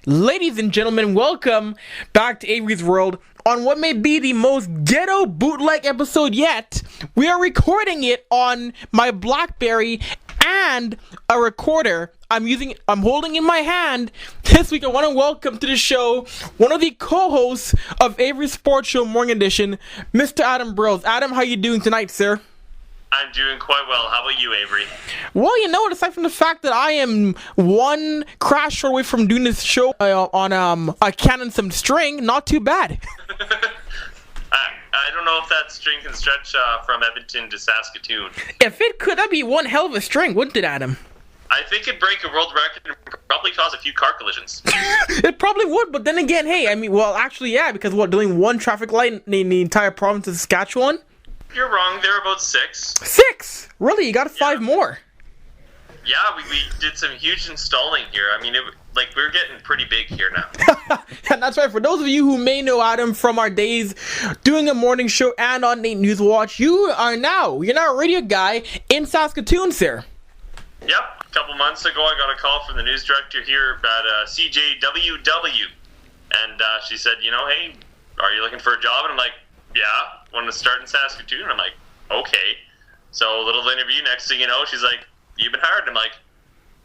Ladies and gentlemen, welcome back to Avry's World on what may be the most ghetto bootleg episode yet. We are recording it on my BlackBerry and a recorder I'm holding in my hand. This week I want to welcome to the show one of the co-hosts of Avry Sports Show Morning Edition, Mr. Adam Brilz. Adam, how you doing tonight, sir? I'm doing quite well. How about you, Avry? Well, you know what, aside from the fact that I am one crash short away from doing this show on a can and some string, not too bad. I don't know if that string can stretch from Edmonton to Saskatoon. If it could, that'd be one hell of a string, wouldn't it, Adam? I think it'd break a world record and probably cause a few car collisions. It probably would, but then again, hey, I mean, well, actually, yeah, because doing one traffic light in the entire province of Saskatchewan? You're wrong. There are about 6. 6? Really? You got 5 more? Yeah, we did some huge installing here. I mean, we're getting pretty big here now. And that's right. For those of you who may know Adam from our days doing a morning show and on Nate News Watch, you're now a radio guy in Saskatoon, sir. Yep. A couple months ago, I got a call from the news director here at CJWW. And she said, hey, are you looking for a job? And I'm like, yeah, want to start in Saskatoon? I'm like, okay. So a little interview, next thing you know, she's like, you've been hired. I'm like,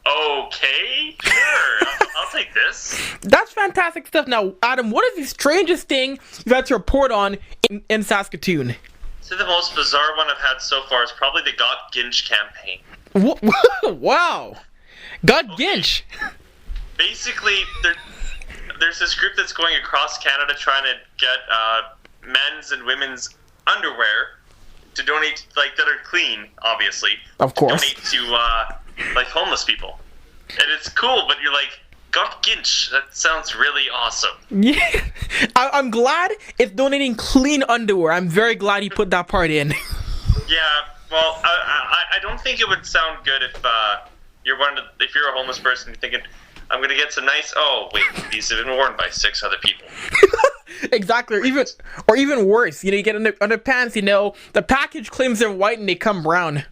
okay, sure, I'll take this. That's fantastic stuff. Now, Adam, what is the strangest thing you've had to report on in Saskatoon? So the most bizarre one I've had so far is probably the Got Ginch campaign. Wow. Got Ginch. Basically, there's this group that's going across Canada trying to get men's and women's underwear to donate, that are clean, obviously. Of course. To donate to, homeless people. And it's cool, but you're like, Got Ginch, that sounds really awesome. Yeah. I'm glad it's donating clean underwear. I'm very glad you put that part in. Yeah, well, I don't think it would sound good if you're a homeless person, you're thinking, I'm going to get some nice, oh, wait, these have been worn by 6 other people. Exactly, or even worse, you get underpants, the package claims they're white and they come brown.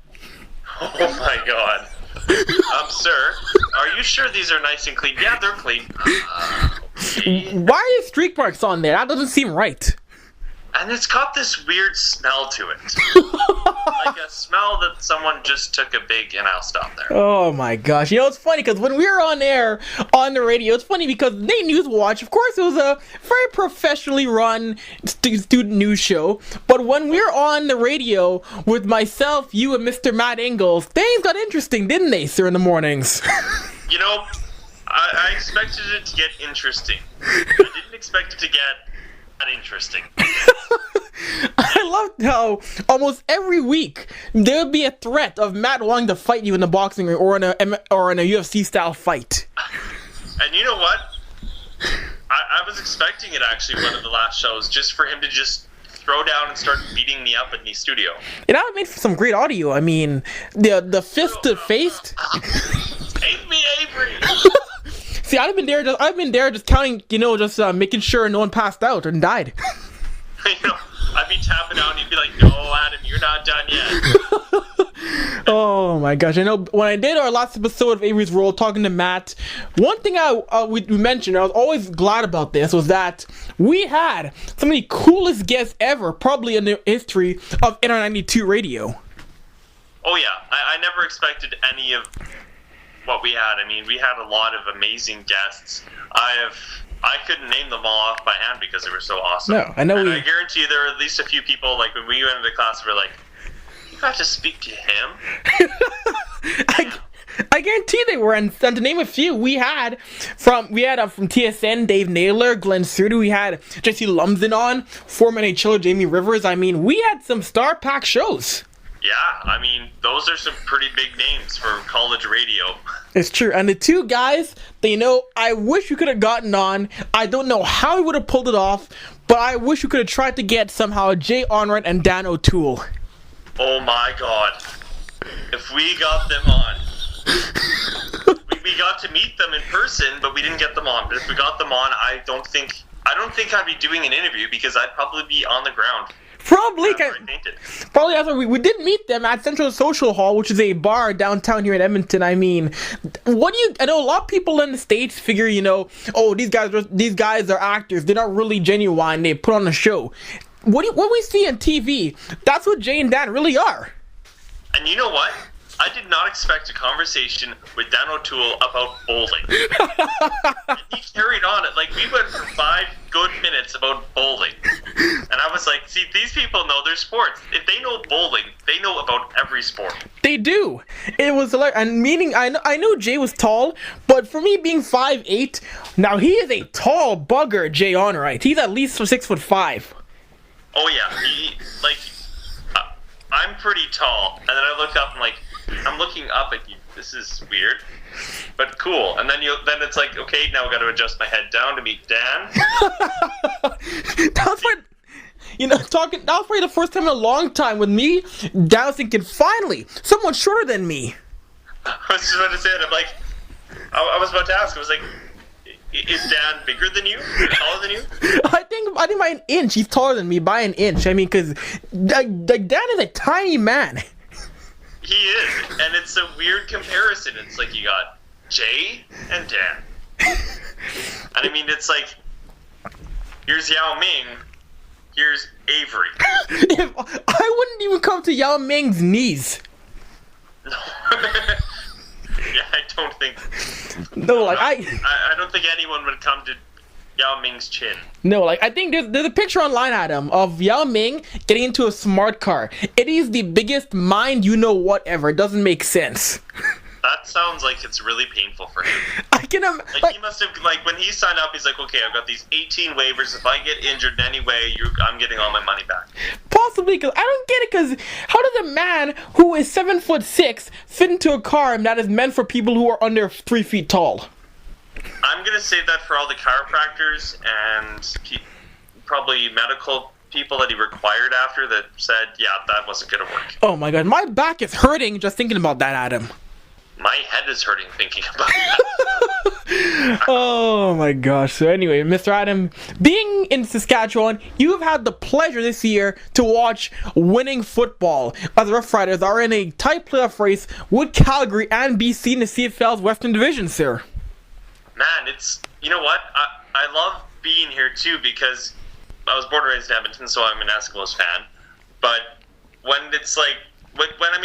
Oh my god. Sir, are you sure these are nice and clean? Yeah, they're clean. Okay. Why are there streak marks on there? That doesn't seem right. And it's got this weird smell to it. Like a smell that someone just took a big, and I'll stop there. Oh my gosh. It's funny because when we were on air on the radio, it's funny because Nate News Watch, of course, it was a very professionally run student news show. But when we were on the radio with myself, you, and Mr. Matt Ingalls, things got interesting, didn't they, sir, in the mornings? I expected it to get interesting. I didn't expect it to get interesting. I loved how almost every week there would be a threat of Matt wanting to fight you in the boxing ring or in a UFC style fight. And you know what? I was expecting it actually one of the last shows, just for him to just throw down and start beating me up in the studio. It would made for some great audio. I mean, the fist to face. Take me, Avery. See, I've been there just counting, just making sure no one passed out and died. I'd be tapping out and you'd be like, no, Adam, you're not done yet. Oh my gosh. I know when I did our last episode of Avry's World talking to Matt, one thing we mentioned, I was always glad about this, was that we had some of the coolest guests ever, probably in the history of NR92 radio. Oh yeah, I never expected any of what we had. I mean, we had a lot of amazing guests. I couldn't name them all off by hand because they were so awesome. No, I know. And I guarantee you there are at least a few people, like when we went into class, we were like, you got to speak to him? I guarantee they were, and to name a few, we had from TSN, Dave Naylor, Glenn Surdo, we had Jesse Lumsden on, former NHLer Jamie Rivers. I mean, we had some star-packed shows. Yeah, I mean, those are some pretty big names for college radio. It's true. And the two guys that, I wish we could have gotten on. I don't know how we would have pulled it off, but I wish we could have tried to get somehow Jay Onrait and Dan O'Toole. Oh my god. If we got them on. we got to meet them in person, but we didn't get them on. But if we got them on, I don't think I'd be doing an interview because I'd probably be on the ground. Probably. Where I painted. Probably after we did meet them at Central Social Hall, which is a bar downtown here in Edmonton. I mean, I know a lot of people in the States figure, oh, these guys are actors. They're not really genuine. They put on a show. What we see on TV, that's what Jay and Dan really are. And you know what? I did not expect a conversation with Dan O'Toole about bowling. And he carried on it. Like, we went for 5 good minutes about bowling. And I was like, see, these people know their sports. If they know bowling, they know about every sport. They do. It was hilarious. And meaning, I know Jay was tall, but for me being 5'8", now he is a tall bugger, Jay Onright. He's at least 6'5". Oh, yeah. I'm pretty tall. And then I look up and I'm looking up at you. This is weird, but cool. And then it's like, okay, now I got to adjust my head down to meet Dan. That's what, that was probably the first time in a long time with me. Dan was thinking, finally, someone shorter than me. I was just about to say it. I'm like, I was about to ask. I was like, is Dan bigger than you? Taller than you? I think by an inch. He's taller than me by an inch. I mean, because Dan is a tiny man. He is, and it's a weird comparison. It's like you got Jay and Dan. And I mean, it's like, here's Yao Ming, here's Avry. I wouldn't even come to Yao Ming's knees. No. Yeah, I don't think. No, I don't think anyone would come to Yao Ming's chin. No, I think there's a picture online, Adam, of Yao Ming getting into a smart car. It is the biggest mind-you-know-what ever. It doesn't make sense. That sounds like it's really painful for him. I can he must have, when he signed up, he's like, okay, I've got these 18 waivers. If I get injured in any way, I'm getting all my money back. Possibly, because I don't get it, because how does a man who is 7'6" fit into a car that is meant for people who are under 3 feet tall? I'm going to say that for all the chiropractors and probably medical people that he required after that said, yeah, that wasn't going to work. Oh my god, my back is hurting just thinking about that, Adam. My head is hurting thinking about that. Oh my gosh. So anyway, Mr. Adam, being in Saskatchewan, you've had the pleasure this year to watch winning football as the Rough Riders are in a tight playoff race with Calgary and BC in the CFL's Western Division, sir. Man, you know what? I love being here too because I was born and raised in Edmonton, so I'm an Eskimos fan. But when it's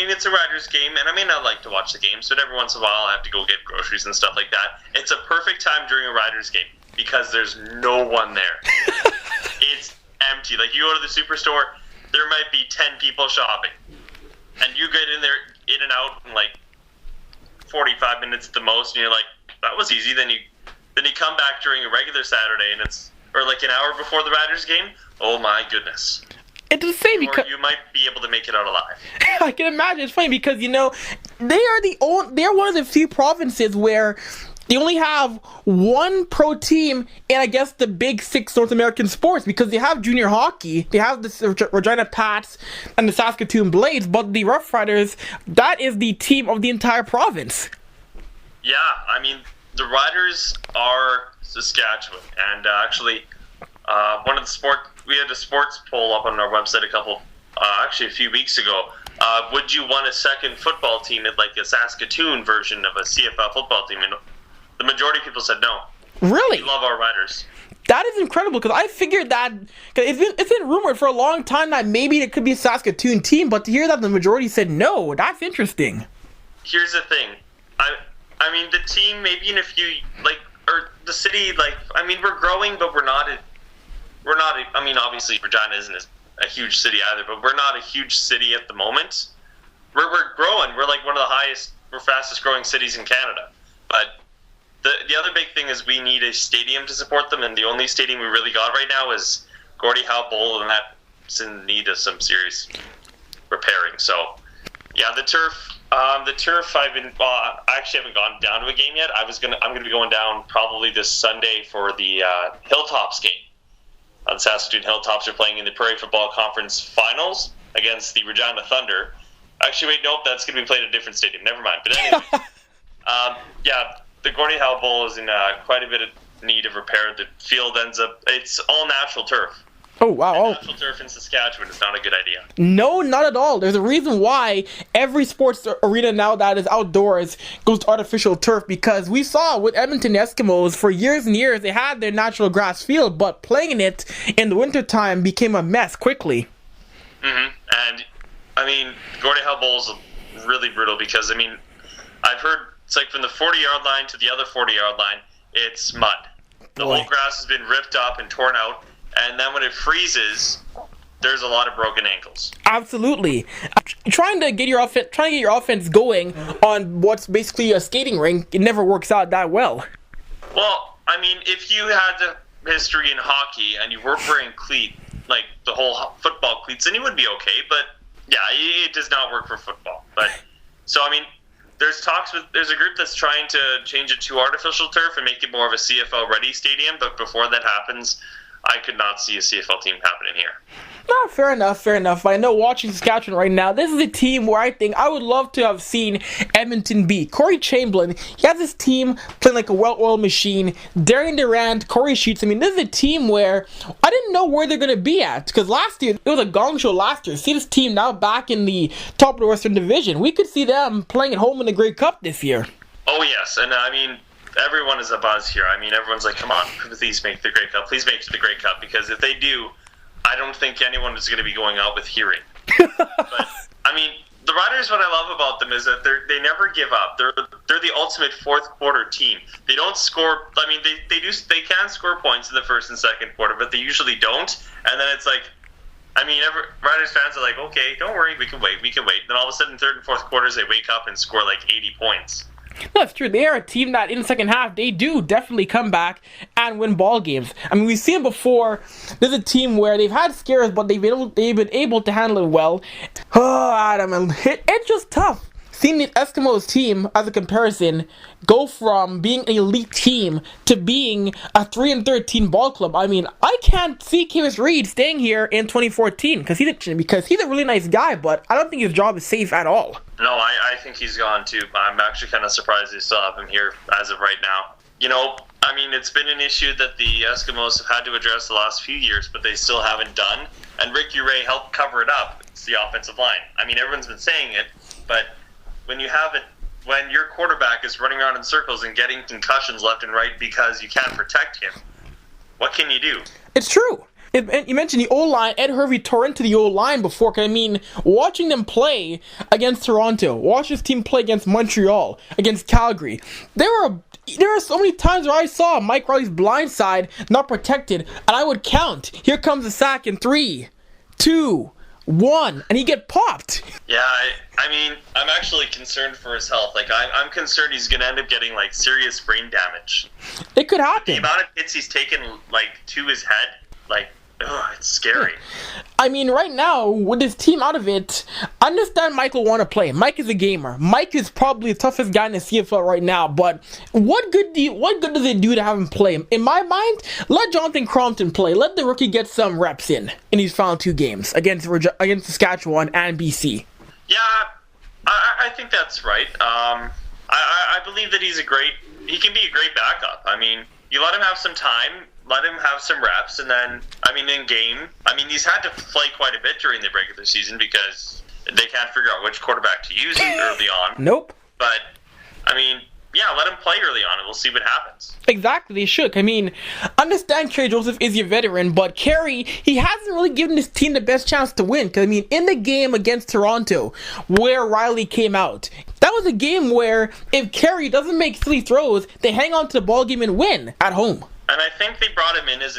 it's a Riders game, and I may not like to watch the games, but every once in a while I have to go get groceries and stuff like that. It's a perfect time during a Riders game because there's no one there. It's empty. Like, you go to the superstore, there might be 10 people shopping. And you get in there, in and out in 45 minutes at the most, and you're like, that was easy. Then you come back during a regular Saturday, and or an hour before the Riders game. Oh my goodness. It's insane because you might be able to make it out alive. I can imagine. It's funny because they are one of the few provinces where they only have one pro team in, I guess, the big 6 North American sports, because they have junior hockey, they have the Regina Pats and the Saskatoon Blades, but the Rough Riders, that is the team of the entire province. Yeah, I mean, the Riders are Saskatchewan, and actually, we had a sports poll up on our website a few weeks ago. Would you want a second football team at a Saskatoon version of a CFL football team? And the majority of people said no. Really? We love our Riders. That is incredible, because I figured that, cause it's been rumored for a long time that maybe it could be a Saskatoon team, but to hear that the majority said no, that's interesting. Here's the thing. I mean, the team, maybe in a few, or the city, we're growing, but we're not, I mean, obviously Regina isn't a huge city either, but we're not a huge city at the moment. We're growing. We're one of we're fastest growing cities in Canada. But the other big thing is we need a stadium to support them, and the only stadium we really got right now is Gordie Howe Bowl, and that's in need of some serious repairing. So, yeah, the turf. I actually haven't gone down to a game yet. I'm gonna be going down probably this Sunday for the Hilltops game. The Saskatoon Hilltops are playing in the Prairie Football Conference Finals against the Regina Thunder. Actually, wait, nope, that's going to be played at a different stadium. Never mind. But anyway, the Gordie Howe Bowl is in quite a bit of need of repair. The field it's all natural turf. Oh, wow. Natural turf in Saskatchewan is not a good idea. No, not at all. There's a reason why every sports arena now that is outdoors goes to artificial turf, because we saw with Edmonton Eskimos for years and years, they had their natural grass field, but playing it in the wintertime became a mess quickly. Mm-hmm. And, I mean, Gordie Howe Bowl is really brutal because, I mean, I've heard it's like from the 40-yard line to the other 40-yard line, it's mud. The whole grass has been ripped up and torn out. And then when it freezes, there's a lot of broken ankles. Absolutely. Trying to get your offense going on what's basically a skating rink, it never works out that well. Well, I mean, if you had the history in hockey and you weren't wearing like the whole football cleats, then you would be okay. But yeah, it does not work for football. But so I mean, there's a group that's trying to change it to artificial turf and make it more of a CFL ready stadium. But before that happens, I could not see a CFL team happening here. No, fair enough. But I know watching Saskatchewan right now, this is a team where I think I would love to have seen Edmonton be. Corey Chamberlain, he has this team playing like a well-oiled machine. Darian Durant, Corey Sheets. I mean, this is a team where I didn't know where they're going to be at, because last year, it was a gong show last year. See this team now back in the top of the Western Division. We could see them playing at home in the Grey Cup this year. Oh, yes. And I mean, everyone is a buzz here. I mean, everyone's like, come on, please make the Grey Cup. Please make it to the Grey Cup, because if they do, I don't think anyone is going to be going out with hearing. But, I mean, the Riders, what I love about them is that they never give up. They're the ultimate fourth quarter team. They don't score. I mean, they can score points in the first and second quarter, but they usually don't. And then it's like, I mean, Riders fans are like, okay, don't worry, we can wait. Then all of a sudden, third and fourth quarters, they wake up and score like 80 points. No, it's true. They are a team that in the second half, they do definitely come back and win ball games. I mean, we've seen before, there's a team where they've had scares, but they've been able to handle it well. Oh, Adam, it's just tough. Seeing the Eskimos team, as a comparison, go from being an elite team to being a 3-13 ball club. I mean, I can't see Kavis Reed staying here in 2014 because he's a really nice guy, but I don't think his job is safe at all. No, I think he's gone too. I'm actually kind of surprised they still have him here as of right now. You know, I mean, it's been an issue that the Eskimos have had to address the last few years, but they still haven't done. And Ricky Ray helped cover it up. It's the offensive line. I mean, everyone's been saying it, but when your quarterback is running around in circles and getting concussions left and right because you can't protect him, what can you do? It's true. You mentioned the O-line. Ed Hervey tore into the O-line before. I mean, watching them play against Toronto, watch this team play against Montreal, against Calgary, there are so many times where I saw Mike Riley's blind side not protected, and I would count. Here comes the sack in 3, 2, 1, and he get popped. Yeah, I mean, I'm actually concerned for his health. Like, I'm concerned he's going to end up getting, like, serious brain damage. It could happen. The amount of hits he's taken, like, to his head, like, it's scary. I mean, right now, with his team out of it, I understand Mike will want to play. Mike is a gamer. Mike is probably the toughest guy in the CFL right now, but what good does it do to have him play? In my mind, let Jonathan Crompton play. Let the rookie get some reps in these final 2 games against Saskatchewan and BC. Yeah, I think that's right. I believe that he can be a great backup. I mean, you let him have some time, let him have some reps, and then, I mean, in game, I mean, he's had to play quite a bit during the regular season because they can't figure out which quarterback to use early on. Nope. But, I mean, yeah, let him play early on, and we'll see what happens. Exactly, they should. I mean, understand Kerry Joseph is your veteran, but Kerry, he hasn't really given his team the best chance to win. Because, I mean, in the game against Toronto, where Riley came out, that was a game where if Kerry doesn't make silly throws, they hang on to the ball game and win at home. And I think they brought him in as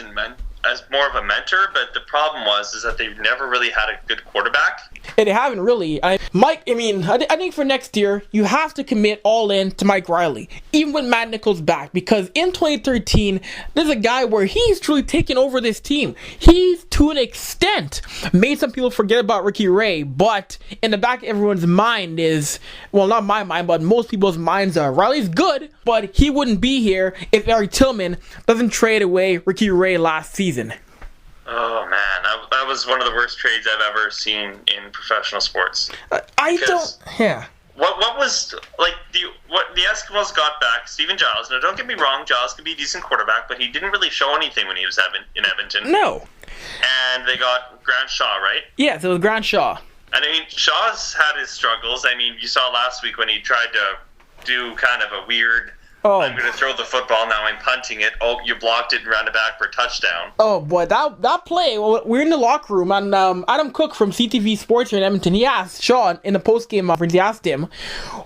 more of a mentor, but the problem is that they've never really had a good quarterback. They haven't really. I think for next year, you have to commit all in to Mike Riley, even when Matt Nichols back, because in 2013, there's a guy where he's truly taken over this team. He's, to an extent, made some people forget about Ricky Ray, but in the back of everyone's mind is, well, not my mind, but most people's minds are, Riley's good, but he wouldn't be here if Eric Tillman doesn't trade away Ricky Ray last season. Oh, man. That was one of the worst trades I've ever seen in professional sports. Yeah. what was like what the Eskimos got back? Stephen Giles. Now, don't get me wrong, Giles can be a decent quarterback, but he didn't really show anything when he was in Edmonton. No. And they got Grant Shaw, right? Yeah, so it was Grant Shaw. And I mean, Shaw's had his struggles. I mean, you saw last week when he tried to do kind of a weird, I'm going to throw the football, now I'm punting it. Oh, you blocked it and ran it back for a touchdown. Oh, boy, that play, well, we're in the locker room, and Adam Cook from CTV Sports here in Edmonton, he asked Shaw in the post-game conference, he asked him,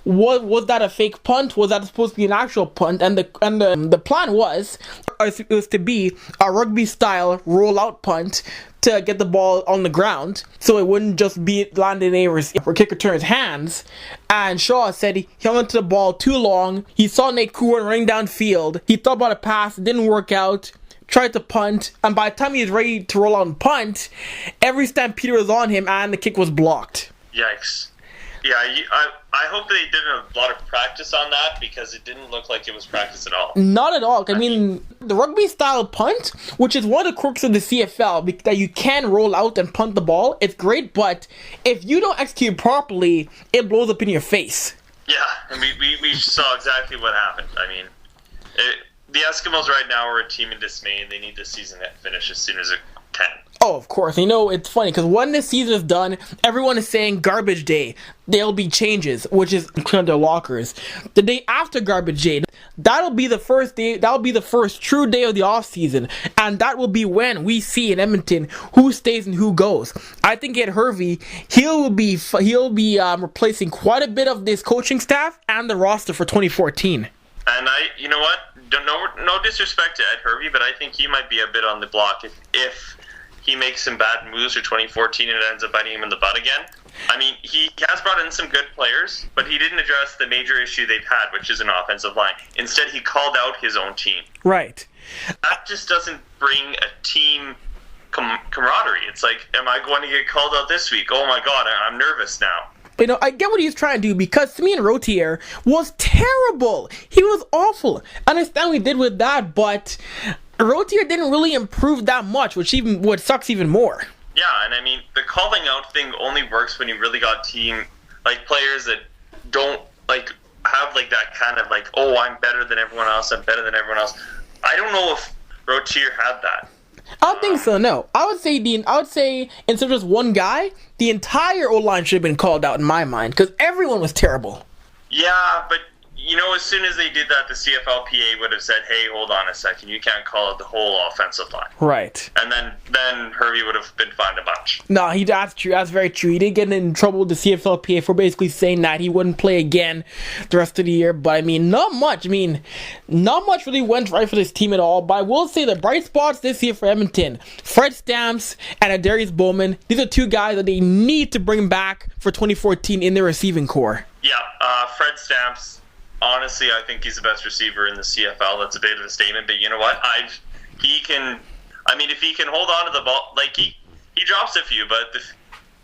was that a fake punt? Was that supposed to be an actual punt? And the plan was to be a rugby-style roll-out punt to get the ball on the ground, so it wouldn't just be landing in a kick return's hands. And Shaw said he hung onto the ball too long. He saw Nate Cowan running downfield. He thought about a pass, it didn't work out. Tried to punt, and by the time he was ready to roll out and punt, every stampeder was on him, and the kick was blocked. Yikes. Yeah, I hope they did a lot of practice on that, because it didn't look like it was practice at all. Not at all. I mean, the rugby-style punt, which is one of the quirks of the CFL, that you can roll out and punt the ball, it's great, but if you don't execute properly, it blows up in your face. Yeah, and we saw exactly what happened. I mean, the Eskimos right now are a team in dismay, and they need the season to finish as soon as it can. Oh, of course. You know, it's funny, because when this season is done, everyone is saying garbage day. There'll be changes, which is clean up their lockers. The day after garbage day, that'll be the first day, that'll be the first true day of the off season, and that will be when we see in Edmonton who stays and who goes. I think at Hervey, he'll be replacing quite a bit of this coaching staff and the roster for 2014. And you know what? No disrespect to Ed Hervey, but I think he might be a bit on the block if he makes some bad moves for 2014 and it ends up biting him in the butt again. I mean, he has brought in some good players, but he didn't address the major issue they've had, which is an offensive line. Instead, he called out his own team. Right. That just doesn't bring a team camaraderie. It's like, am I going to get called out this week? Oh my God, I'm nervous now. But, you know, I get what he's trying to do, because Simeon Rotier was terrible. He was awful. I understand what he did with that, but Rotier didn't really improve that much, which sucks even more. Yeah, and I mean, the calling out thing only works when you really got players that don't, have, that kind of, oh, I'm better than everyone else, I'm better than everyone else. I don't know if Rotier had that. I don't think so, no. I would say instead of just one guy, the entire O-line should have been called out in my mind, because everyone was terrible. Yeah, but you know, as soon as they did that, the CFLPA would have said, hey, hold on a second, you can't call it the whole offensive line. Right. And then Hervey would have been fined a bunch. No, that's true. That's very true. He did get in trouble with the CFLPA for basically saying that he wouldn't play again the rest of the year. But, I mean, not much. Not much really went right for this team at all. But I will say the bright spots this year for Edmonton, Fred Stamps and Adarius Bowman, these are two guys that they need to bring back for 2014 in their receiving core. Yeah, Fred Stamps. Honestly, I think he's the best receiver in the CFL. That's a bit of a statement, but you know what? If he can hold on to the ball, he drops a few, but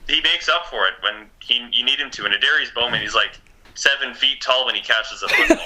he makes up for it when you need him to. And Adarius Bowman, he's 7 feet tall when he catches the football.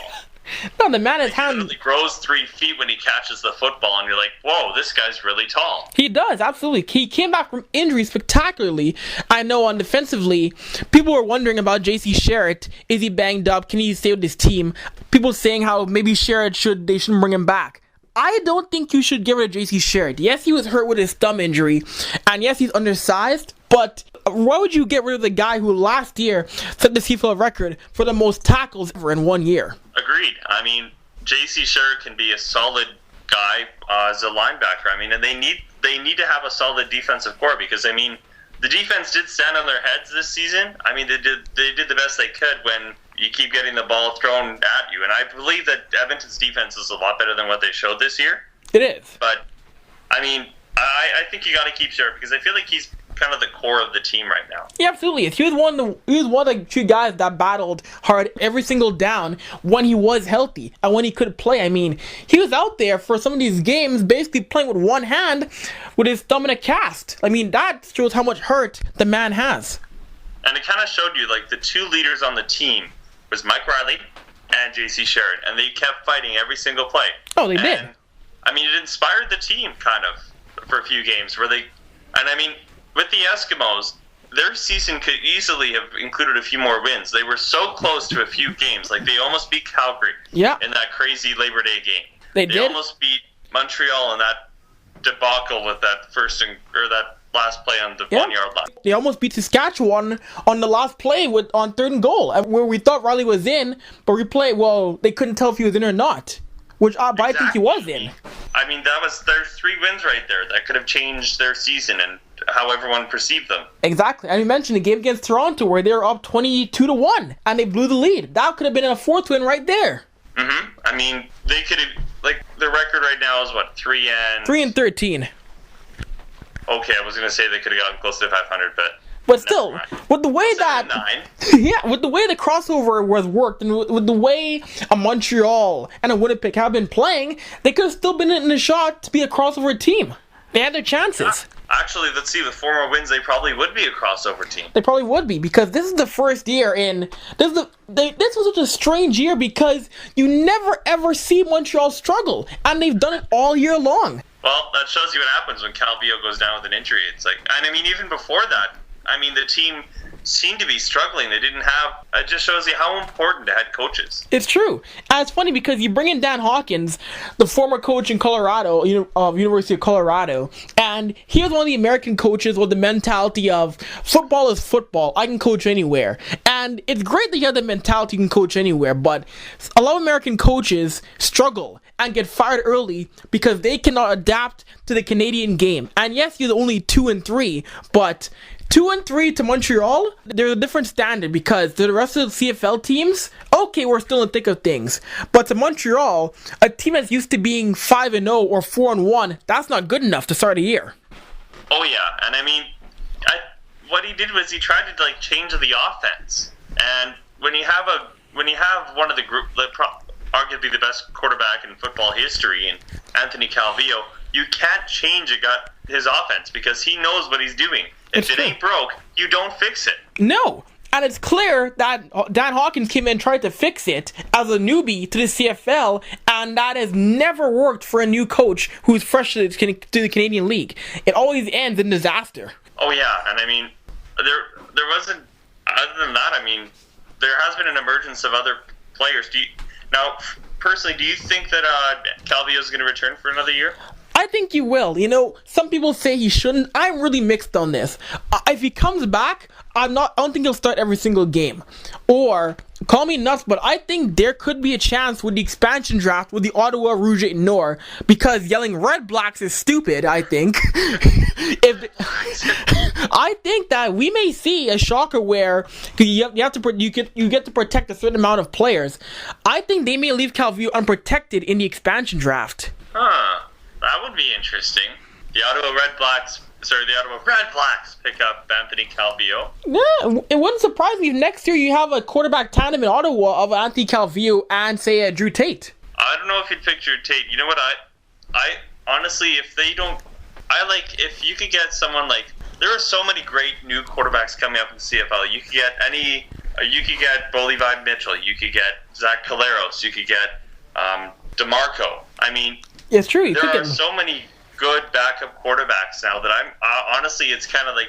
No, the man is hand. He grows 3 feet when he catches the football, and you're like, whoa, this guy's really tall. He does, absolutely. He came back from injury spectacularly. I know on defensively, people were wondering about J.C. Sherritt. Is he banged up? Can he stay with his team? People saying how maybe Sherritt they shouldn't bring him back. I don't think you should get rid of J.C. Sherritt. Yes, he was hurt with his thumb injury, and yes, he's undersized, but why would you get rid of the guy who last year set the CFL record for the most tackles ever in 1 year? Agreed. I mean, J.C. Sherritt can be a solid guy as a linebacker. I mean, and they need to have a solid defensive core, because I mean, the defense did stand on their heads this season. I mean, they did the best they could when you keep getting the ball thrown at you, and I believe that Edmonton's defense is a lot better than what they showed this year. It is. But I mean, I think you got to keep Sherritt, because I feel like he's kind of the core of the team right now. Yeah, absolutely. He was one of the two guys that battled hard every single down when he was healthy and when he could play. I mean, he was out there for some of these games basically playing with one hand with his thumb in a cast. I mean, that shows how much hurt the man has. And it kind of showed you, the two leaders on the team was Mike Riley and J.C. Sherritt, and they kept fighting every single play. Oh, they did. I mean, it inspired the team kind of for a few games where and I mean, with the Eskimos, their season could easily have included a few more wins. They were so close to a few games. Like, they almost beat Calgary in that crazy Labor Day game. They did. Almost beat Montreal in that debacle with that that last play on the 1-yard line. They almost beat Saskatchewan on the last play on 3rd and goal, where we thought Riley was in, but they couldn't tell if he was in or not. But I think he was in. I mean, there's 3 wins right there that could have changed their season and how everyone perceived them. Exactly. And you mentioned the game against Toronto where they were up 22-1 and they blew the lead. That could have been a 4th win right there. Mm-hmm. I mean, they could have, like, their record right now is what, 3-13. Okay, I was gonna say they could have gotten close to 500, but still, with the way with the way the crossover was worked, and with the way a Montreal and a Winnipeg have been playing, they could have still been in the shot to be a crossover team. They had their chances. Actually, let's see, with 4 more wins, they probably would be a crossover team. They probably would be, because this is the first year this was such a strange year because you never ever see Montreal struggle, and they've done it all year long. Well, that shows you what happens when Calvillo goes down with an injury. It's like, and I mean, even before that, I mean, the team seemed to be struggling. They didn't have. It just shows you how important the head coach is. It's true. And it's funny because you bring in Dan Hawkins, the former coach in Colorado, of University of Colorado, and he was one of the American coaches with the mentality of football is football. I can coach anywhere. And it's great that you have the mentality you can coach anywhere, but a lot of American coaches struggle and get fired early because they cannot adapt to the Canadian game. And yes, you're only 2-3, but 2-3 to Montreal, there's a different standard because to the rest of the CFL teams, okay, we're still in the thick of things. But to Montreal, a team that's used to being 5-0 or 4-1, that's not good enough to start a year. Oh yeah, and I mean, what he did was he tried to like change the offense. And when you have one of the group, arguably the best quarterback in football history, and Anthony Calvillo, you can't change his offense because he knows what he's doing. If it ain't broke, you don't fix it. No. And it's clear that Dan Hawkins came in and tried to fix it as a newbie to the CFL, and that has never worked for a new coach who's fresh to the Canadian League. It always ends in disaster. Oh, yeah. And I mean, there wasn't, other than that, I mean, there has been an emergence of other players. Now, personally, do you think that Calvillo is going to return for another year? I think he will. Some people say he shouldn't. I'm really mixed on this. If he comes back, I don't think he'll start every single game. Or, call me nuts, but I think there could be a chance with the expansion draft with the Ottawa Rouge et Noir, because yelling Red Blacks is stupid, I think. I think that we may see a shocker where you get to protect a certain amount of players. I think they may leave Calvillo unprotected in the expansion draft. Huh. That would be interesting. The Ottawa Red Blacks pick up Anthony Calvillo. Yeah, it wouldn't surprise me if next year you have a quarterback tandem in Ottawa of Anthony Calvillo and, say, Drew Tate. I don't know if you'd pick Drew Tate. You know what? I honestly, if you could get someone like, there are so many great new quarterbacks coming up in the CFL. You could get Bo Levi Mitchell. You could get Zach Caleros. You could get DeMarco. I mean, it's true. There are so many good backup quarterbacks now that honestly, it's kind of like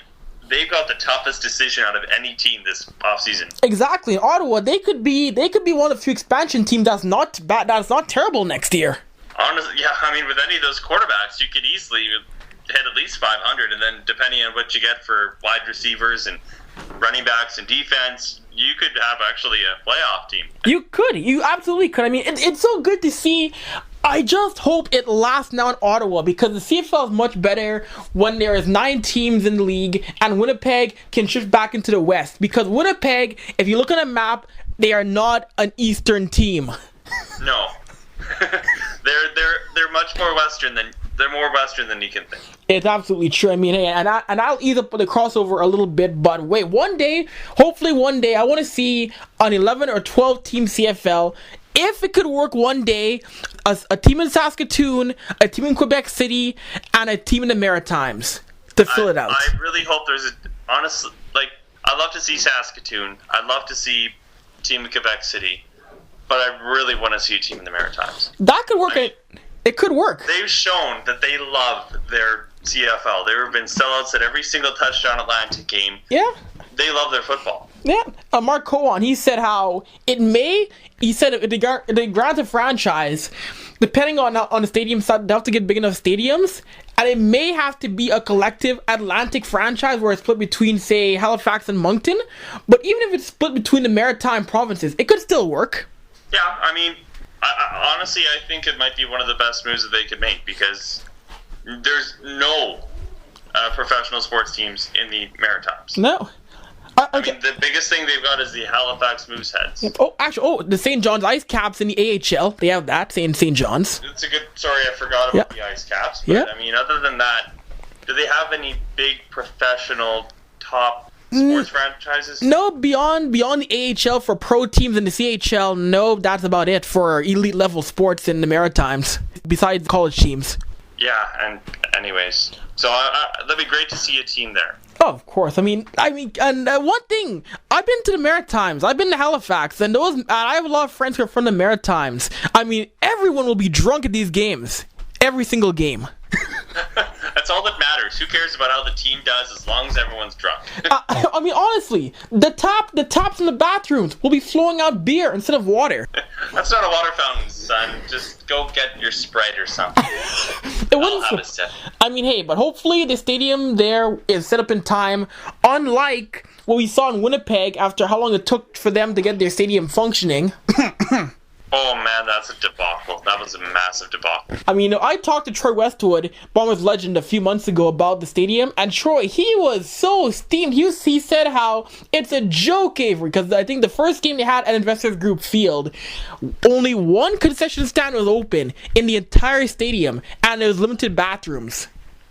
they've got the toughest decision out of any team this offseason. Exactly. In Ottawa, they could be one of the few expansion teams that's not bad, that's not terrible next year. Honestly, yeah. I mean, with any of those quarterbacks, you could easily hit at least 500, and then depending on what you get for wide receivers and running backs and defense, you could have actually a playoff team. You absolutely could. I mean, it's so good to see. I just hope it lasts now in Ottawa, because the CFL is much better when there is 9 teams in the league and Winnipeg can shift back into the West. Because Winnipeg, if you look at a map, they are not an Eastern team. No. they're much more Western than you can think. It's absolutely true. I mean, hey, and I'll ease up the crossover a little bit, but wait, hopefully one day, I want to see an 11 or 12 team CFL. If it could work one day, a team in Saskatoon, a team in Quebec City, and a team in the Maritimes to fill it out. I really hope honestly, I'd love to see Saskatoon. I'd love to see a team in Quebec City, but I really want to see a team in the Maritimes. That could work. It could work. They've shown that they love CFL. There have been sellouts at every single touchdown Atlantic game. Yeah. They love their football. Yeah. Mark Cohen, he said how he said if they grant a franchise, depending on the stadium side, they have to get big enough stadiums, and it may have to be a collective Atlantic franchise where it's split between, say, Halifax and Moncton. But even if it's split between the Maritime provinces, it could still work. Yeah, I mean, honestly, I think it might be one of the best moves that they could make, because there's no professional sports teams in the Maritimes. No. I mean, the biggest thing they've got is the Halifax Mooseheads. Yep. The St. John's Ice Caps in the AHL. They have that, St. John's. It's a good... Sorry, I forgot about the Ice Caps. But, I mean, other than that, do they have any big professional top sports franchises? No, beyond the AHL for pro teams in the CHL, no, that's about it for elite level sports in the Maritimes, besides college teams. Yeah, and anyways. So that'd be great to see a team there. Oh, of course. I mean, and one thing, I've been to the Maritimes, I've been to Halifax, and I have a lot of friends who are from the Maritimes. I mean, everyone will be drunk at these games. Every single game. That's all that matters. Who cares about how the team does as long as everyone's drunk? I mean, honestly, the taps in the bathrooms will be flowing out beer instead of water. That's not a water fountain, son. Just go get your Sprite or something. I'll have a sip. I mean, hey, but hopefully the stadium there is set up in time, unlike what we saw in Winnipeg after how long it took for them to get their stadium functioning. Oh man, that's a debacle. That was a massive debacle. I mean, I talked to Troy Westwood, Bombers legend, a few months ago about the stadium, and Troy, he was so steamed. He said how it's a joke, Avry, because I think the first game they had at Investors Group Field, only one concession stand was open in the entire stadium, and there was limited bathrooms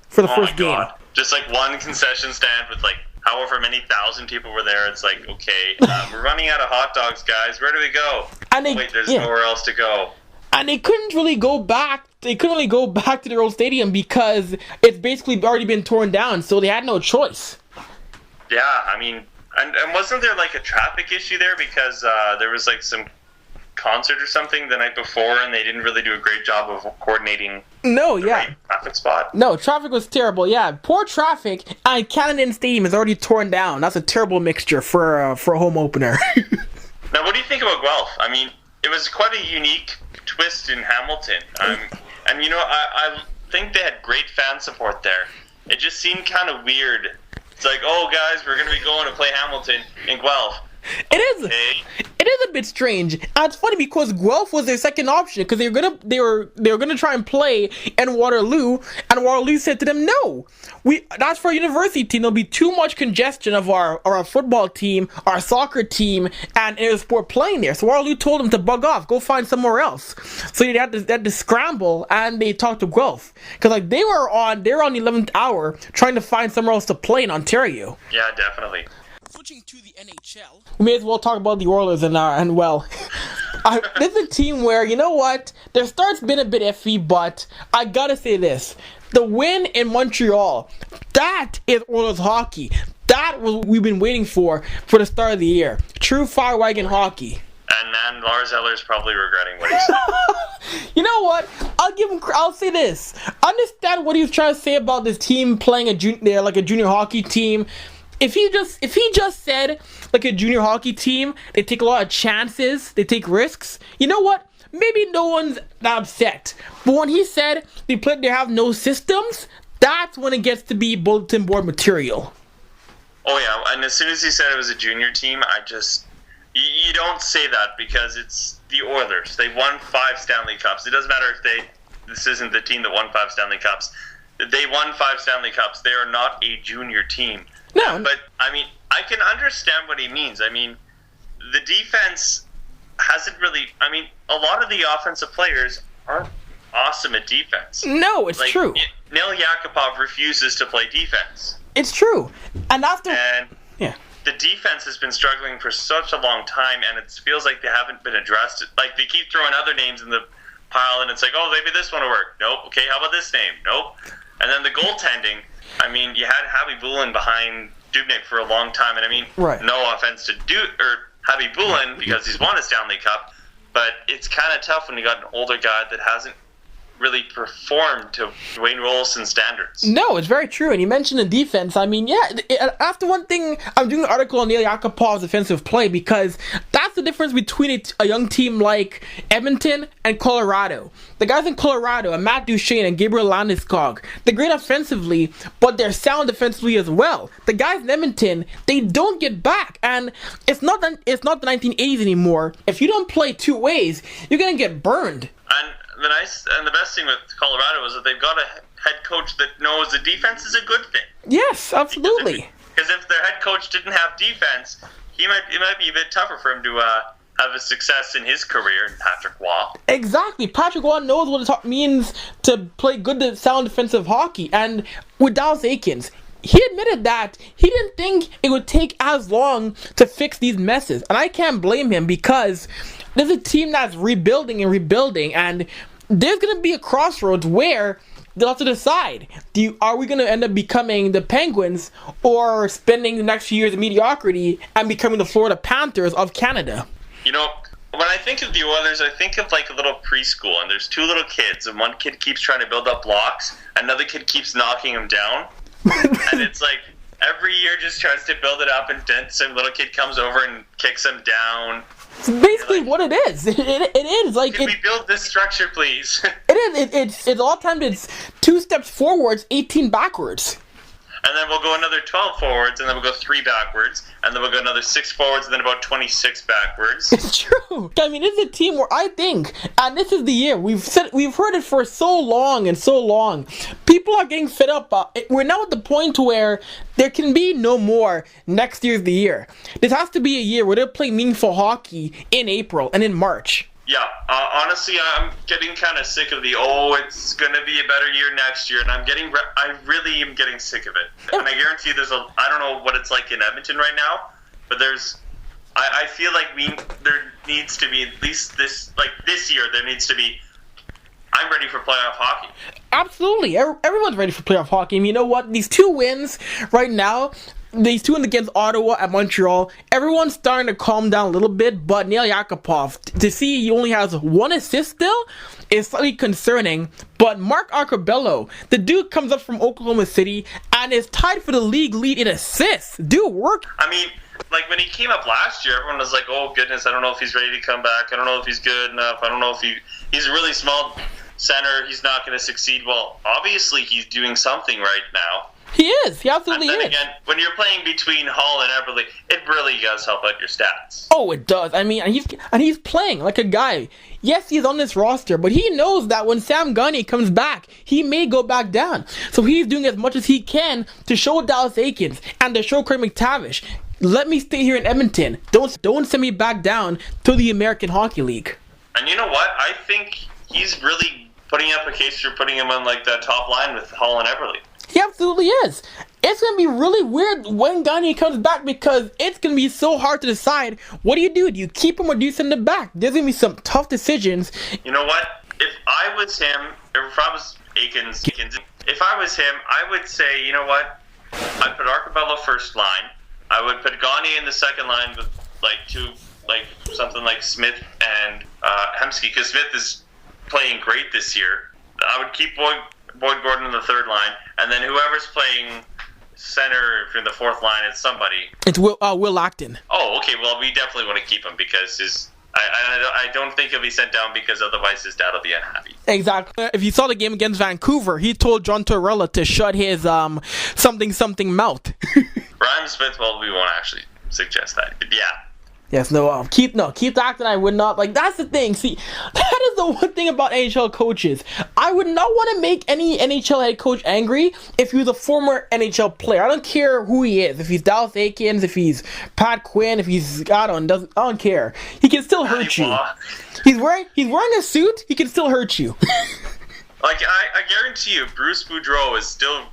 for the first game. God. Just like one concession stand with like however many thousand people were there. It's like, okay, we're running out of hot dogs, guys. Where do we go? And there's nowhere else to go. And they couldn't really go back. They couldn't really go back to their old stadium because it's basically already been torn down. So they had no choice. Yeah, I mean, and wasn't there like a traffic issue there because there was like some concert or something the night before, and they didn't really do a great job of coordinating. Right traffic spot. No, traffic was terrible. Yeah, poor traffic, and Canada Stadium is already torn down. That's a terrible mixture for a home opener. Now, what do you think about Guelph? I mean, it was quite a unique twist in Hamilton, and you know, I think they had great fan support there. It just seemed kind of weird. It's like, oh, guys, we're going to be going to play Hamilton in Guelph. It is a bit strange. And it's funny because Guelph was their second option because they were gonna try and play in Waterloo, and Waterloo said to them, "No, that's for our university team. There'll be too much congestion of our football team, our soccer team, and air sport playing there." So Waterloo told them to bug off, go find somewhere else. So they had to scramble, and they talked to Guelph because like they were on the 11th hour trying to find somewhere else to play in Ontario. Yeah, definitely. Switching to the NHL, we may as well talk about the Oilers and this is a team where, you know what, their start's been a bit iffy, but I gotta say this. The win in Montreal, that is Oilers hockey. That was what we've been waiting for the start of the year. True fire wagon hockey. And man, Lars Eller's probably regretting what he said. You know what? I'll say this. I understand what he was trying to say about this team playing a junior hockey team. If he just said like a junior hockey team, they take a lot of chances, they take risks, you know what? Maybe no one's that upset. But when he said they have no systems, that's when it gets to be bulletin board material. Oh yeah, and as soon as he said it was a junior team, you don't say that because it's the Oilers. They won 5 Stanley Cups. It doesn't matter if this isn't the team that won 5 Stanley Cups. They won 5 Stanley Cups. They are not a junior team. No. But, I mean, I can understand what he means. I mean, the defense hasn't really... I mean, a lot of the offensive players aren't awesome at defense. No, it's true. Neil Yakupov refuses to play defense. It's true. And the defense has been struggling for such a long time, and it feels like they haven't been addressed. Like, they keep throwing other names in the pile, and it's like, oh, maybe this one will work. Nope. Okay, how about this name? Nope. And then the goaltending... I mean, you had Javi Bulin behind Dubnyk for a long time, and I mean, no offense to Javi Bulin because he's won a Stanley Cup, but it's kind of tough when you got an older guy that hasn't really performed to Dwayne Rollison's standards. No, it's very true. And you mentioned the defense. I mean, after one thing, I'm doing an article on Neil Yakupov's defensive play because that's the difference between a young team like Edmonton and Colorado. The guys in Colorado, and Matt Duchene and Gabriel Landeskog, they're great offensively, but they're sound defensively as well. The guys in Edmonton, they don't get back. And it's not the 1980s anymore. If you don't play two ways, you're going to get burned. And the best thing with Colorado is that they've got a head coach that knows the defense is a good thing. Yes, absolutely. Because if their head coach didn't have defense, it might be a bit tougher for him to have a success in his career. Patrick Waugh. Exactly. Patrick Waugh knows what it means to play good, sound defensive hockey. And with Dallas Eakins, he admitted that he didn't think it would take as long to fix these messes. And I can't blame him because there's a team that's rebuilding, and there's going to be a crossroads where they'll have to decide, are we going to end up becoming the Penguins or spending the next few years of mediocrity and becoming the Florida Panthers of Canada? You know, when I think of the Oilers, I think of like a little preschool, and there's two little kids, and one kid keeps trying to build up blocks, another kid keeps knocking them down. And it's like every year just tries to build it up, and then some little kid comes over and kicks them down. It's basically what it is. It is like. Can we build this structure, please? It is. It's a lot of times it's 2 steps forwards, 18 backwards. And then we'll go another 12 forwards, and then we'll go 3 backwards, and then we'll go another 6 forwards, and then about 26 backwards. It's true. I mean, it's a team where I think, and this is the year, we've heard it for so long. People are getting fed up. We're now at the point where there can be no more next year's the year. This has to be a year where they'll play meaningful hockey in April and in March. Yeah, honestly, I'm getting kind of sick of it's going to be a better year next year, and I really am getting sick of it. And I guarantee I don't know what it's like in Edmonton right now, but I feel like there needs to be, at least this year, there needs to be, I'm ready for playoff hockey. Absolutely. Everyone's ready for playoff hockey. I mean, you know what? These 2 wins right now, these 2 wins against Ottawa and Montreal, everyone's starting to calm down a little bit, but Neil Yakupov, to see he only has 1 assist still is slightly concerning. But Mark Arcobello, the dude comes up from Oklahoma City and is tied for the league lead in assists. Dude, work. I mean, like when he came up last year, everyone was like, oh goodness, I don't know if he's ready to come back. I don't know if he's good enough. I don't know if he's a really small center. He's not going to succeed. Well, obviously he's doing something right now. He is. He absolutely is. And then again, when you're playing between Hall and Eberle, it really does help out your stats. Oh, it does. I mean, and he's playing like a guy. Yes, he's on this roster, but he knows that when Sam Gagner comes back, he may go back down. So he's doing as much as he can to show Dallas Eakins and to show Craig McTavish, let me stay here in Edmonton. Don't send me back down to the American Hockey League. And you know what? I think he's really putting up a case for putting him on like that top line with Hall and Eberle. He absolutely is. It's going to be really weird when Gagner comes back because it's going to be so hard to decide, what do? Do you keep him or do you send him back? There's going to be some tough decisions. You know what? If I was him, if I was Eakins, if I was him, I would say, you know what? I'd put Arcobello first line. I would put Gagner in the second line with something like Smith and Hemsky, because Smith is playing great this year. I would keep Boyd Gordon in the third line, and then whoever's playing center in the fourth line, it's somebody. It's Will Acton. Oh, okay. Well, we definitely want to keep him because I don't think he'll be sent down because otherwise his dad will be unhappy. Exactly. If you saw the game against Vancouver, he told John Tortorella to shut his something mouth. Ryan Smith, well, we won't actually suggest that, but yeah. Yes, Keith Acton, I would not. Like, that's the thing. See, that is the one thing about NHL coaches. I would not want to make any NHL head coach angry if he was a former NHL player. I don't care who he is. If he's Dallas Eakins, if he's Pat Quinn, if he's, I don't care. He can still hurt you. He's wearing a suit, he can still hurt you. Like, I guarantee you, Bruce Boudreau is still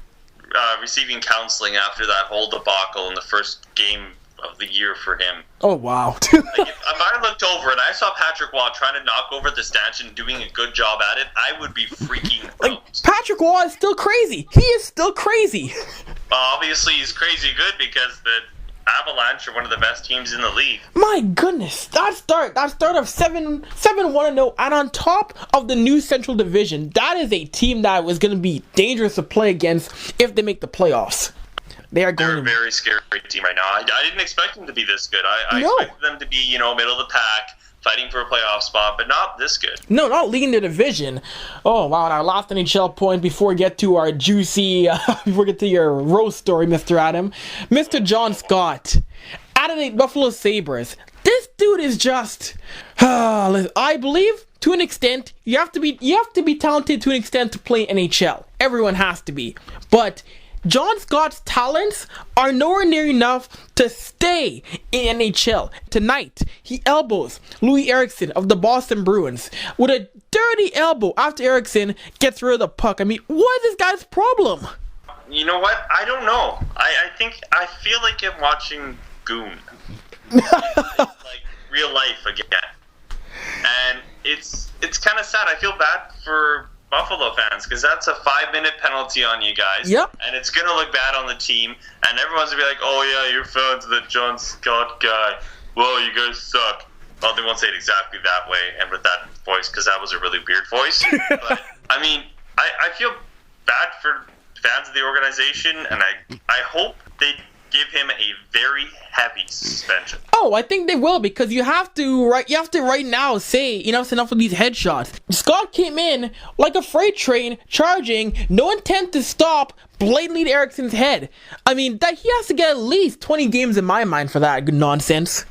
receiving counseling after that whole debacle in the first game of the year for him. Oh, wow. Like if I looked over and I saw Patrick Waugh trying to knock over the stanchion and doing a good job at it, I would be freaking out. Patrick Waugh is still crazy. He is still crazy. Obviously, he's crazy good because Avalanche are one of the best teams in the league. My goodness, that start of 7-1-0, and on top of the new Central Division, that is a team that was going to be dangerous to play against if they make the playoffs. They're a very scary team right now. I didn't expect them to be this good. I expected them to be, middle of the pack, fighting for a playoff spot, but not this good. No, not leading the division. Oh, wow, and our last NHL point before we get to our juicy, before we get to your roast story, Mr. Adam. Mr. John Scott, out of the Buffalo Sabres. This dude is just, I believe, to an extent, you have to be talented to an extent to play NHL. Everyone has to be. But John Scott's talents are nowhere near enough to stay in NHL. Tonight, he elbows Louis Eriksson of the Boston Bruins with a dirty elbow after Eriksson gets rid of the puck. I mean, what is this guy's problem? You know what? I don't know. I feel like I'm watching Goon. Like real life again. And it's kind of sad. I feel bad for Buffalo fans, because that's a 5-minute penalty on you guys. Yep. And it's going to look bad on the team, and everyone's going to be like, oh yeah, you're fans of that John Scott guy. Well, you guys suck. Well, they won't say it exactly that way and with that voice, because that was a really weird voice. But, I mean, I feel bad for fans of the organization, and I hope they give him a very heavy suspension. Oh, I think they will, because you have to right now say enough's enough of these headshots. Scott came in like a freight train, charging, no intent to stop, blatantly to Eriksson's head. I mean, that he has to get at least 20 games in my mind for that nonsense.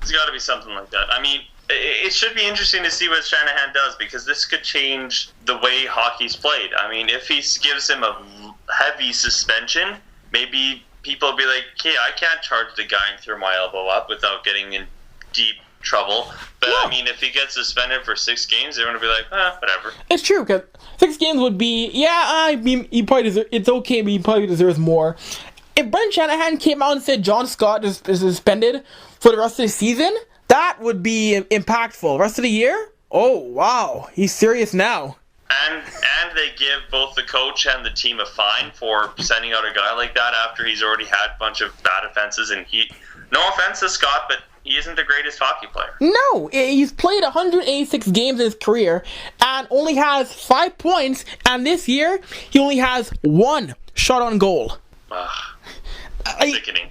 There's got to be something like that. I mean, it should be interesting to see what Shanahan does, because this could change the way hockey's played. I mean, if he gives him a heavy suspension, maybe people will be like, okay, I can't charge the guy and throw my elbow up without getting in deep trouble. But, yeah. I mean, if he gets suspended for 6 games, they're going to be like, whatever. It's true, because 6 games would be, I mean, he probably it's okay, but he probably deserves more. If Brent Shanahan came out and said John Scott is suspended for the rest of the season, that would be impactful. Rest of the year? Oh, wow. He's serious now. And they give both the coach and the team a fine for sending out a guy like that after he's already had a bunch of bad offenses. And no offense to Scott, but he isn't the greatest hockey player. No, he's played 186 games in his career and only has 5 points. And this year, he only has 1 shot on goal. Sickening.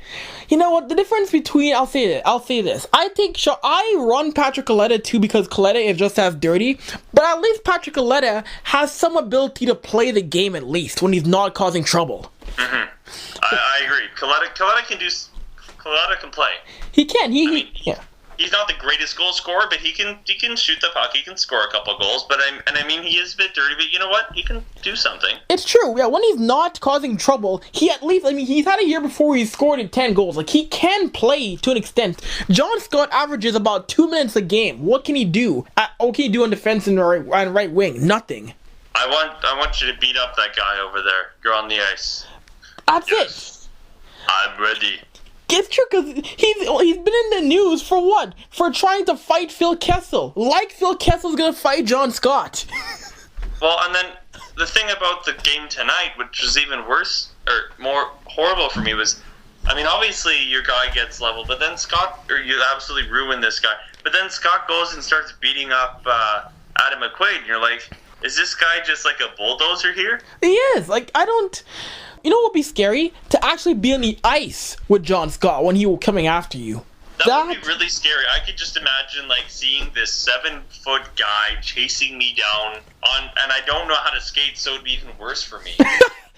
You know what? The difference between I'll say this. I run Patrick Kaleta too, because Kaleta is just as dirty. But at least Patrick Kaleta has some ability to play the game, at least when he's not causing trouble. Mm-hmm. I agree. Kaleta can play. He can. He's not the greatest goal scorer, but he can shoot the puck. He can score a couple goals. But I mean, he is a bit dirty. But you know what? He can do something. It's true. Yeah, when he's not causing trouble, he at least. I mean, he's had a year before he scored 10 goals. Like, he can play to an extent. John Scott averages about 2 minutes a game. What can he do? What can he do on defense and right wing? Nothing. I want you to beat up that guy over there. You're on the ice. That's it. I'm ready. It's true, because he's been in the news for what? For trying to fight Phil Kessel. Like Phil Kessel's going to fight John Scott. Well, and then the thing about the game tonight, which was even worse, or more horrible for me, was, I mean, obviously your guy gets leveled, but then you absolutely ruin this guy. But then Scott goes and starts beating up Adam McQuaid, and you're like, is this guy just like a bulldozer here? He is. You know what would be scary? To actually be on the ice with John Scott when he was coming after you. That would be really scary. I could just imagine seeing this 7-foot guy chasing me down and I don't know how to skate, so it'd be even worse for me.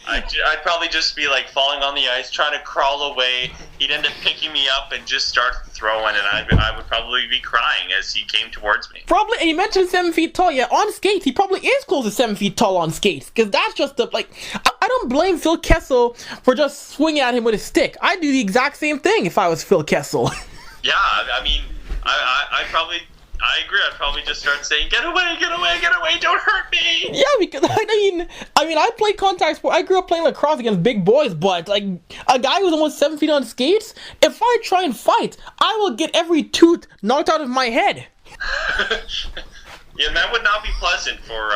I'd probably just be falling on the ice, trying to crawl away. He'd end up picking me up and just start throwing, and I would probably be crying as he came towards me. Probably, and you mentioned 7 feet tall. Yeah, on skates, he probably is close to 7 feet tall on skates, because that's just I don't blame Phil Kessel for just swinging at him with a stick. I'd do the exact same thing if I was Phil Kessel. Yeah, I mean, I agree. I'd probably just start saying, "Get away! Get away! Get away! Don't hurt me!" Yeah, because I played contact sport. I grew up playing lacrosse against big boys, but a guy who's almost 7 feet on skates, if I try and fight, I will get every tooth knocked out of my head. Yeah, that would not be pleasant for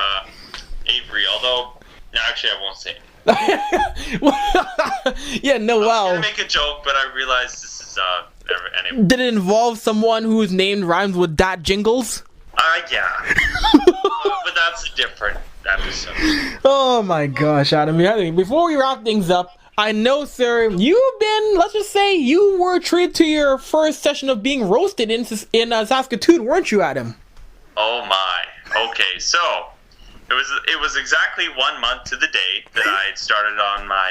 Avry. Although Actually, I won't say it. Yeah, no, I was wow. gonna make a joke, but I realized this is never anyway. Did it involve someone whose name rhymes with Dat Jingles? Yeah. But that's a different episode. Oh my gosh, Adam. Before we wrap things up, I know, sir, let's just say you were treated to your first session of being roasted in Saskatoon, weren't you, Adam? Oh my. Okay, so it was exactly 1 month to the day that I had started on my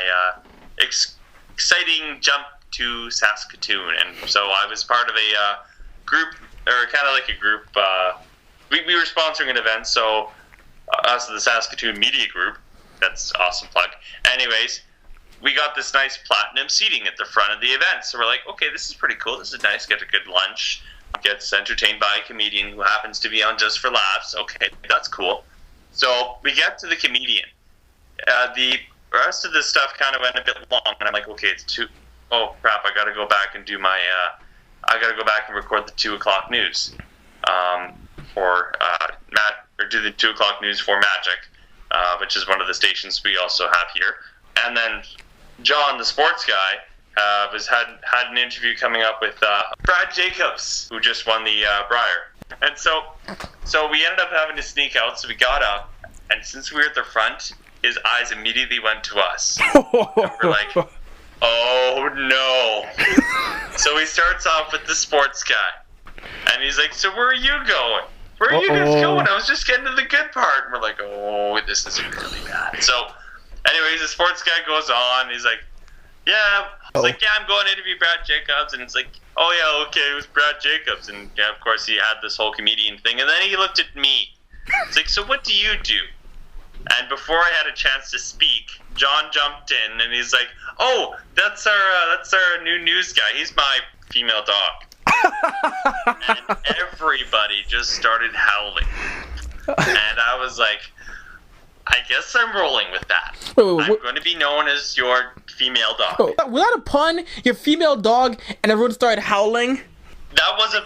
exciting jump to Saskatoon, and so I was part of a group, or kind of like a group. We were sponsoring an event, so us, the Saskatoon Media Group. That's awesome plug. Anyways, we got this nice platinum seating at the front of the event, so we're like, okay, this is pretty cool. This is nice. Get a good lunch. Gets entertained by a comedian who happens to be on Just for Laughs. Okay, that's cool. So we get to the comedian. The rest of the stuff kind of went a bit long, and I'm like, okay, it's 2. Oh crap! I got to go back and do my. I got to go back and record the 2:00 news. For Matt, or do the 2:00 news for Magic, which is one of the stations we also have here. And then John, the sports guy, had an interview coming up with Brad Jacobs, who just won the Brier. And so we ended up having to sneak out. So we got up, and since we were at the front, his eyes immediately went to us. And we're like, oh no. So he starts off with the sports guy, and he's like, so where are you going? Where are you guys going? I was just getting to the good part. And we're like, oh, this is really bad. So anyways, the sports guy goes on. He's like, yeah. It's like, yeah, I'm going to interview Brad Jacobs. And it's like, oh, yeah, okay, it was Brad Jacobs. And, yeah, of course, he had this whole comedian thing. And then he looked at me. It's like, so what do you do? And before I had a chance to speak, John jumped in. And he's like, oh, that's our new news guy. He's my female dog. And everybody just started howling. And I was like, I guess I'm rolling with that. I'm going to be known as your female dog. Was that a pun? Your female dog, and everyone started howling? That wasn't.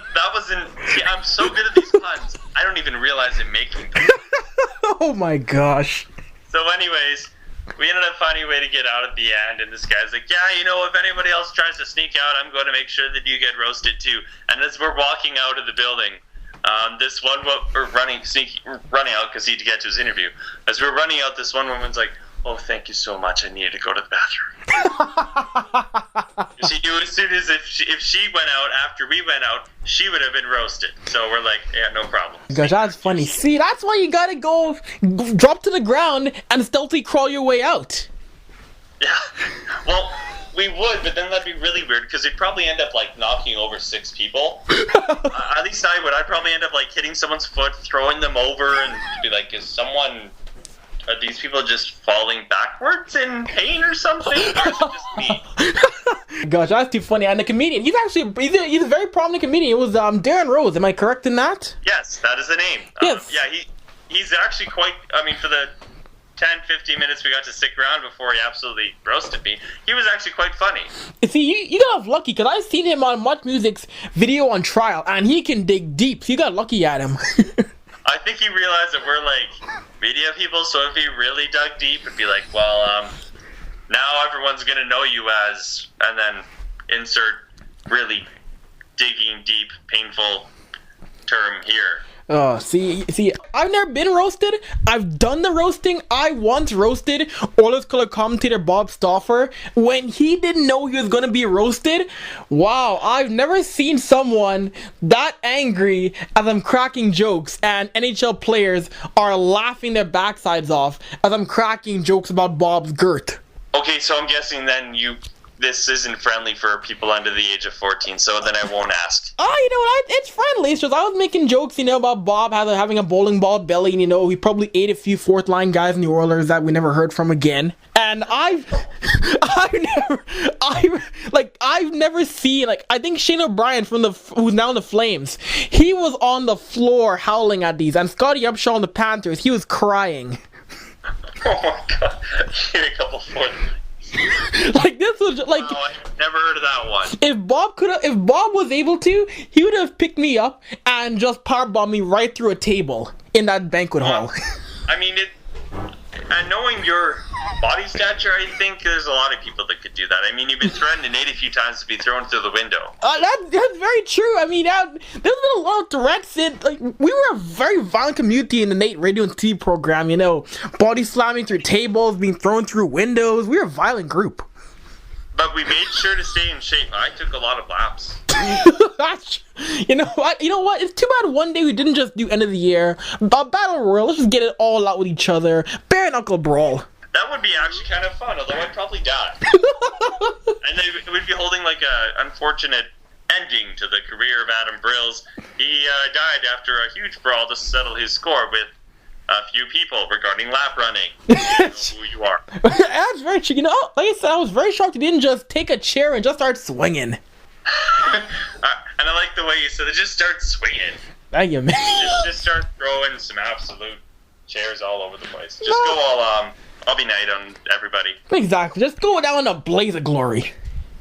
See, I'm so good at these puns, I don't even realize I'm making them. Oh my gosh. So anyways, we ended up finding a way to get out at the end, and this guy's like, yeah, you know, if anybody else tries to sneak out, I'm going to make sure that you get roasted too. And as we're walking out of the building, this one running out because he had to get to his interview. As we were running out, this one woman's like, oh, thank you so much. I needed to go to the bathroom. She knew as soon as if she went out after we went out, she would have been roasted. So we're like, yeah, no problem. Gosh, that's funny. See, that's why you gotta go drop to the ground and stealthily crawl your way out. Yeah. Well, we would, but then that'd be really weird because they'd probably end up like knocking over 6 people. At least I would. I'd probably end up like hitting someone's foot, throwing them over, and be like, are these people just falling backwards in pain or something? Or is it just me? Gosh, that's too funny. And the comedian, he's a very prominent comedian. It was Darren Rose. Am I correct in that? Yes, that is the name. Yes. Yeah, he's actually quite. I mean, for the 10-15 minutes we got to stick around before he absolutely roasted me, he was actually quite funny. See, you got off lucky because I've seen him on Much Music's video on trial, and he can dig deep. So you got lucky at him. I think he realized that we're like media people, so if he really dug deep, it'd be like, well, now everyone's gonna know you as, and then insert really digging deep, painful term here. Oh, see, I've never been roasted. I've done the roasting. I once roasted Oilers color commentator Bob Stauffer when he didn't know he was going to be roasted. Wow, I've never seen someone that angry as I'm cracking jokes and NHL players are laughing their backsides off as I'm cracking jokes about Bob's girth. Okay, so I'm guessing then this isn't friendly for people under the age of 14, so then I won't ask. Oh, you know what? It's friendly. It's just I was making jokes, about Bob having a bowling ball belly, and he probably ate a few fourth line guys in the Oilers that we never heard from again. And I've never seen, I think Shane O'Brien who's now in the Flames, he was on the floor howling at these, and Scotty Upshaw on the Panthers, he was crying. Oh my god, he ate a couple fourth. This was wow, I've never heard of that one. If Bob was able to, he would have picked me up and just powerbombed me right through a table in that banquet hall. I mean, And knowing your body stature, I think there's a lot of people that could do that. I mean, you've been threatened and Nate a few times to be thrown through the window. That's very true. I mean, there's been a lot of threats. We were a very violent community in the Nate radio and TV program, you know. Body slamming through tables, being thrown through windows. We were a violent group. But we made sure to stay in shape. I took a lot of laps. You know what? It's too bad one day we didn't just do end of the year. Battle Royale, let's just get it all out with each other. Bare knuckle brawl. That would be actually kind of fun, although I'd probably die. And we'd be holding like a unfortunate ending to the career of Adam Brilz. He died after a huge brawl to settle his score with a few people regarding lap running. You know who you are. That's very true. You know, like I said, I was very shocked he didn't just take a chair and just start swinging. And I like the way you said it. Just start swinging. Thank you, man. Just start throwing some absolute chairs all over the place. Just go all I'll be night on everybody. Exactly. Just go down in a blaze of glory.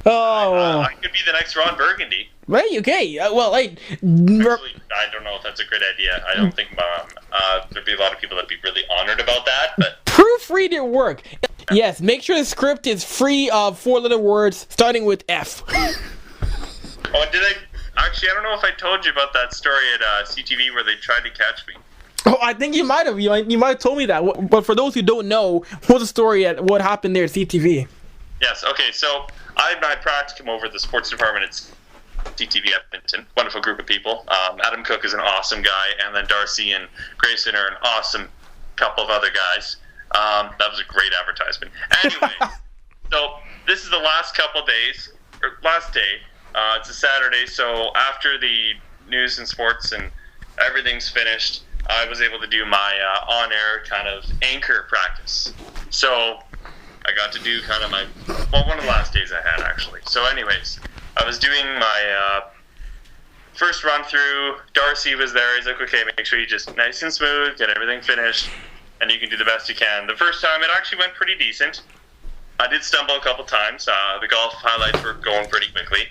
Oh. I could be the next Ron Burgundy. Right, okay. Actually, I don't know if that's a great idea. I don't think there'd be a lot of people that'd be really honored about that, but... Proofread your work. Yes, make sure the script is free of 4-letter words starting with F. Oh, did I... Actually, I don't know if I told you about that story at CTV where they tried to catch me. Oh, I think you might have. You might have told me that. But for those who don't know, what's the story at what happened there at CTV? Yes, okay, so I had my practicum over at the sports department at CTV Edmonton. Wonderful group of people. Adam Cook is an awesome guy, and then Darcy and Grayson are an awesome couple of other guys. That was a great advertisement. Anyway, so this is the last couple days, or last day. It's a Saturday, so after the news and sports and everything's finished, I was able to do my on-air kind of anchor practice. So I got to do kind of one of the last days I had, actually. So anyways, I was doing my first run-through. Darcy was there. He's like, okay, make sure you just nice and smooth, get everything finished, and you can do the best you can. The first time, it actually went pretty decent. I did stumble a couple times. The golf highlights were going pretty quickly.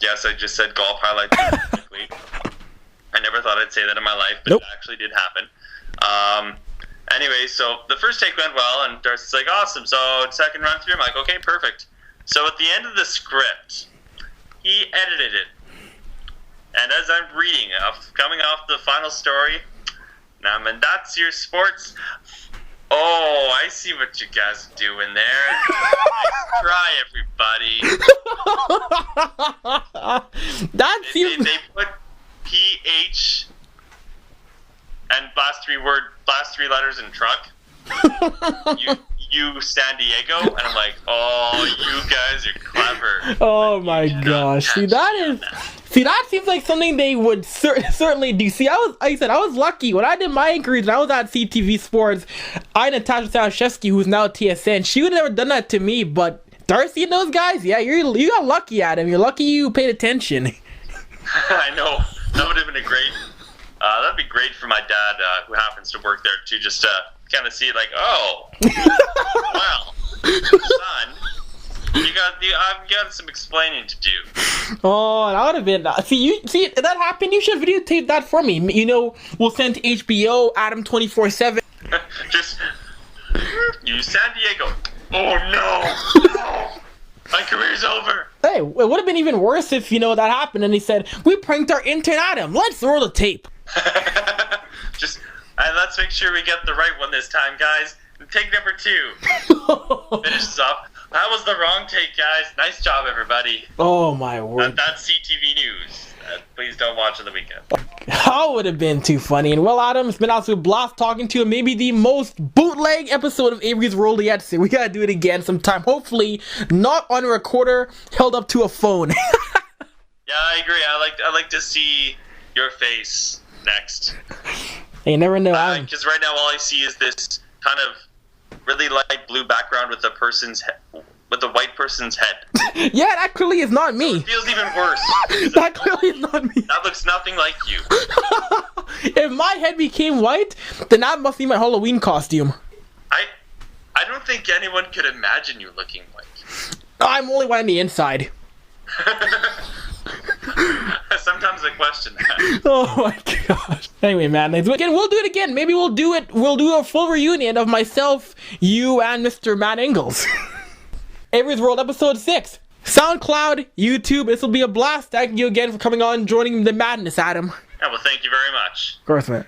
Yes, I just said golf highlights quickly. I never thought I'd say that in my life, but It actually did happen. Anyway, so the first take went well, and Darcy's like, awesome. So second run through, I'm like, okay, perfect. So at the end of the script, he edited it. And as I'm reading, coming off the final story, and that's your sports. Oh, I see what you guys are doing there. Nice try, everybody. That seems... They put PH and last three letters in truck. you San Diego, and I'm like, oh, you guys are clever. Oh my gosh! See, that seems like something they would certainly do. See, I was lucky when I did my inquiries. When I was at CTV Sports, I had Natasha Stashevsky, who's now at TSN. She would have never done that to me, but Darcy and those guys, yeah, you got lucky at him. You're lucky you paid attention. I know. That would have been that'd be great for my dad, who happens to work there too, just to kind of see it like, oh, well, son, I've got some explaining to do. Oh, that would have been, see, that happened, you should videotape that for me. You know, we'll send to HBO, Adam 24/7. Just, you San Diego. Oh no, my career's over. Hey, it would have been even worse if, that happened and he said, we pranked our intern Adam, let's roll the tape. And let's make sure we get the right one this time, guys. Take number 2. Finish this off. That was the wrong take, guys. Nice job, everybody. Oh, my word. That's CTV News. Please don't watch on the weekend. That would have been too funny. And well, Adam, it's been absolute blast talking to you. Maybe the most bootleg episode of Avry's World yet. So we gotta do it again sometime. Hopefully, not on a recorder held up to a phone. Yeah, I agree. I like to see your face next. You never know. Because right now all I see is this kind of really light blue background with the white person's head. Yeah, that clearly is not me. So it feels even worse. That clearly is not me. That looks nothing like you. If my head became white, then that must be my Halloween costume. I don't think anyone could imagine you looking white. I'm only white on the inside. Sometimes I question that. Oh my god. God. Anyway, man, again, we'll do it again. Maybe we'll do a full reunion of myself, you, and Mr. Matt Ingalls. Avery's World episode 6. SoundCloud, YouTube, this will be a blast. Thank you again for coming on and joining the madness, Adam. Yeah, well, thank you very much. Of course, man.